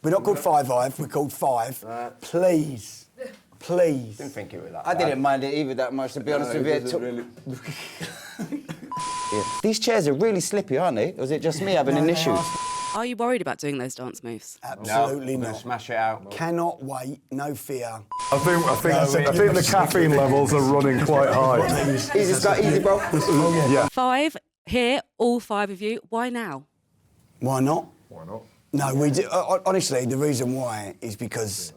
We're not called Five Hive, we're called Five. Please. Please. Didn't think it was that I bad. didn't mind it either that much, to be honest with you. Really... Yeah. These chairs are really slippy, aren't they? Or is it just me having an issue? Are you worried about doing those dance moves? Absolutely no, not. Smash it out. Cannot wait, no fear. I think the caffeine levels are running quite high. Easy, Scott, easy, bro. Yeah. 5 here, all 5 of you. Why now? Why not? Why not? No, we do, honestly, the reason why is because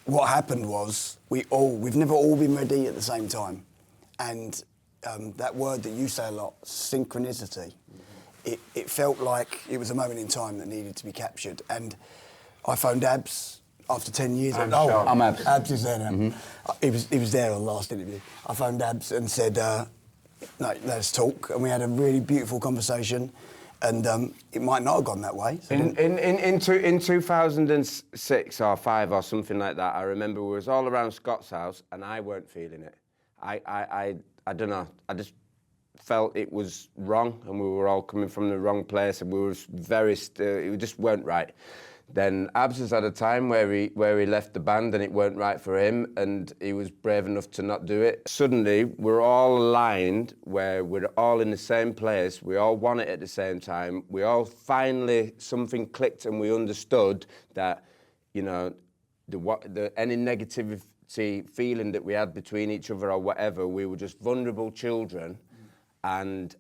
what happened was we've never all been ready at the same time. And that word that you say a lot, synchronicity, it felt like it was a moment in time that needed to be captured. And I phoned Abz after 10 years. I'm Abz. Abz is there now. He was there on the last interview. I phoned Abz and said, no, let's talk. And we had a really beautiful conversation. And it might not have gone that way. So in 2006 or 5 or something like that, I remember we was all around Scott's house and I weren't feeling it. I don't know. I just felt it was wrong and we were all coming from the wrong place and we were it just weren't right. Then Abz has had a time where he left the band and it weren't right for him and he was brave enough to not do it. Suddenly, we're all aligned where we're all in the same place, we all want it at the same time, we all finally, something clicked and we understood that, you know, any negativity feeling that we had between each other or whatever, we were just vulnerable children. And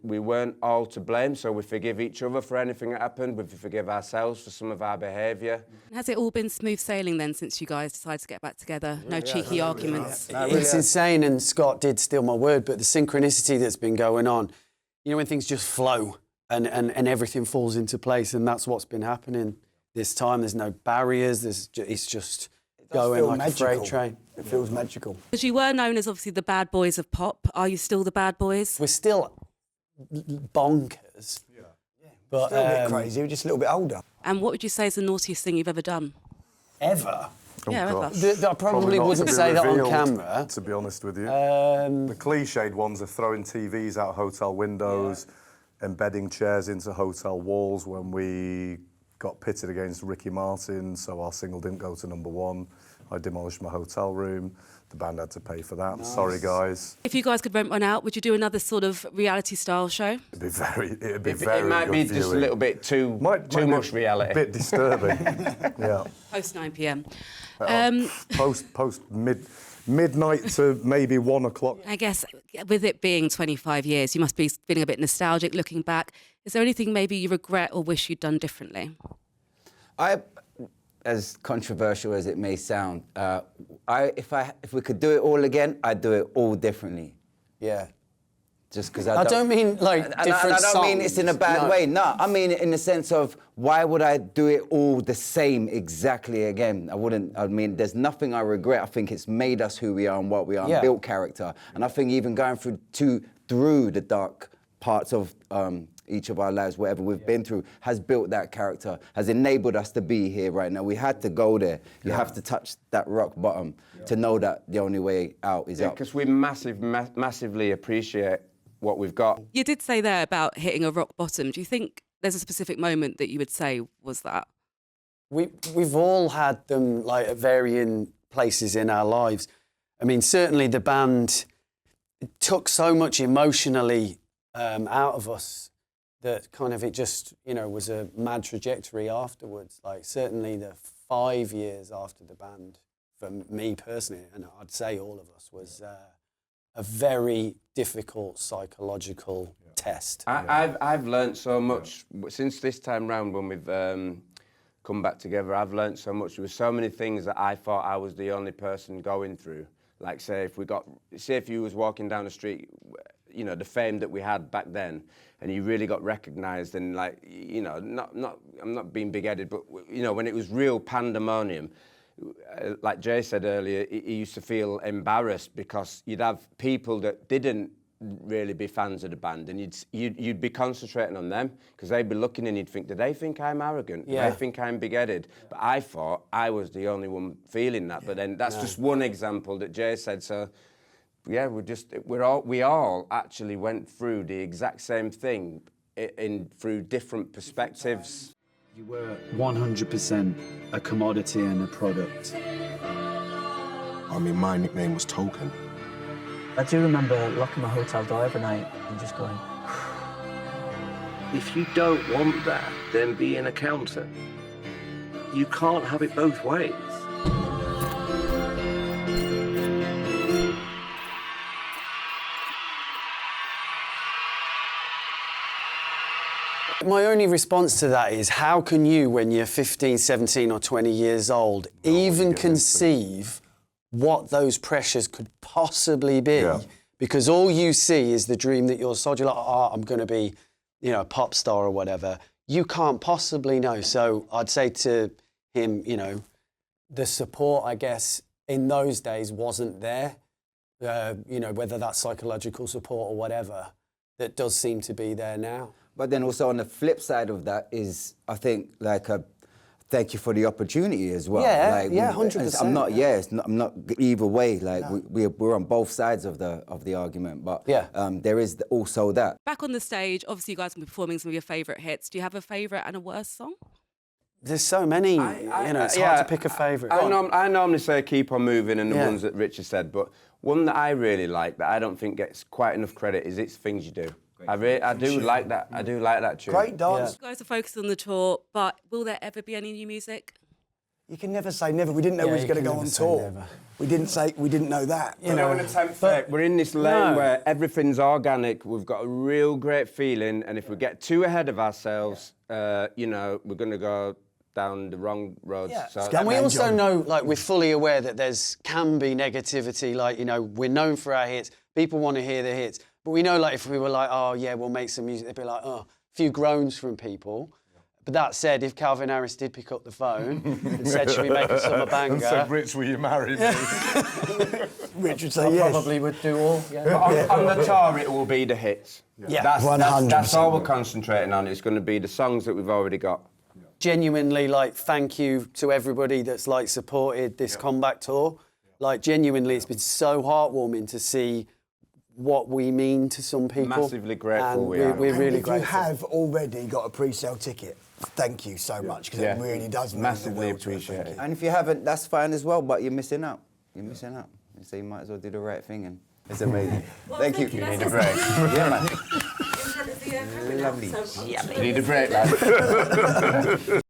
we weren't all to blame, so we forgive each other for anything that happened. We forgive ourselves for some of our behaviour. Has it all been smooth sailing then since you guys decided to get back together? No cheeky arguments? It's insane, and Scott did steal my word, but the synchronicity that's been going on, you know, when things just flow and everything falls into place, and that's what's been happening this time. There's no barriers, it's just going like magical. A freight train. It feels magical. Because you were known as obviously the bad boys of pop. Are you still the bad boys? We're still bonkers. Yeah. But still a bit crazy, we're just a little bit older. And what would you say is the naughtiest thing you've ever done? Ever? Yeah, ever. I probably wouldn't say that on camera. To be honest with you. The cliched ones are throwing TVs out hotel windows, embedding chairs into hotel walls when we got pitted against Ricky Martin, so our single didn't go to #1. I demolished my hotel room. The band had to pay for that. Nice. Sorry, guys. If you guys could rent one out, would you do another sort of reality-style show? It'd be very It good might be viewing. just a little bit too much reality. A bit disturbing. Yeah. Post 9 p.m. Post midnight to maybe 1 o'clock. I guess with it being 25 years, you must be feeling a bit nostalgic looking back. Is there anything maybe you regret or wish you'd done differently? As controversial as it may sound, if we could do it all again, I'd do it all differently. Yeah. Just because I don't mean like different I don't mean it's in a bad way. No, I mean it in the sense of why would I do it all the same exactly again? I wouldn't. I mean, there's nothing I regret. I think it's made us who we are and what we are, and built character. And I think even going through the dark parts of each of our lives, whatever we've been through, has built that character, has enabled us to be here right now. We had to go there. You have to touch that rock bottom to know that the only way out is up. Because we massively appreciate what we've got. You did say there about hitting a rock bottom. Do you think there's a specific moment that you would say was that? We've all had them like at varying places in our lives. I mean, certainly the band took so much emotionally out of us that kind of it just, you know, was a mad trajectory afterwards. Like certainly the 5 years after the band, for me personally, and I'd say all of us, was a very difficult psychological test. I've learnt so much since this time round when we've come back together. I've learnt so much. There were so many things that I thought I was the only person going through. Like say if you was walking down the street, you know, the fame that we had back then, and you really got recognised, and like, you know, I'm not being big-headed, but you know, when it was real pandemonium, like Jay said earlier, he used to feel embarrassed because you'd have people that didn't really be fans of the band, and you'd be concentrating on them because they'd be looking and you'd think, do they think I'm arrogant? Do they think I'm big-headed? But I thought I was the only one feeling that. But then that's just one example that Jay said. So yeah, we all actually went through the exact same thing through different perspectives. You were 100% a commodity and a product. I mean, my nickname was Token. I do remember locking my hotel door every night and just going... If you don't want that, then be an accountant. You can't have it both ways. My only response to that is, how can you, when you're 15, 17 or 20 years old, even conceive what those pressures could possibly be? Yeah. Because all you see is the dream that you're sold. You're like, oh, I'm going to be, you know, a pop star or whatever. You can't possibly know. So I'd say to him, you know, the support, I guess, in those days wasn't there. You know, whether that's psychological support or whatever, that does seem to be there now. But then also on the flip side of that is, I think, like a thank you for the opportunity as well. Yeah, like, yeah, 100%. I'm not, yeah, I'm not either way. Like we're on both sides of the argument, but there is also that. Back on the stage, obviously you guys will be performing some of your favourite hits. Do you have a favourite and a worst song? There's so many, you know, it's hard to pick a favourite. I normally say Keep On Moving and the ones that Richard said, but one that I really like that I don't think gets quite enough credit is It's Things You Do. I do like that. I do like that tune. Great dance. You guys are focused on the tour, but will there ever be any new music? You can never say never. We didn't know we was going to go on tour. We didn't know that. You know, we're in this lane where everything's organic. We've got a real great feeling, and if we get too ahead of ourselves, you know, we're going to go down the wrong roads. Yeah. So And we also know, like, we're fully aware that can be negativity. Like, you know, we're known for our hits. People want to hear the hits. But we know, like, if we were like, oh, yeah, we'll make some music, they'd be like, oh, a few groans from people. But that said, if Calvin Harris did pick up the phone and said, should we make a summer banger? And said, Rich, will you marry me? Rich would say yes. Probably would do all, on the tour, it will be the hits. Yeah, that's all we're concentrating on. It's going to be the songs that we've already got. Genuinely, like, thank you to everybody that's, like, supported this comeback tour. Like, genuinely, it's been so heartwarming to see what we mean to some people. Massively grateful we are. are. We're really if grateful. you have already got a pre-sale ticket, thank you so much, because it really does mean massively the world to us. appreciate it. And if you haven't, that's fine as well, but you're missing out. You're missing out. So you might as well do the right thing, and it's amazing. Thank you. You need a break. Yeah, man. Lovely. You need a break, lad.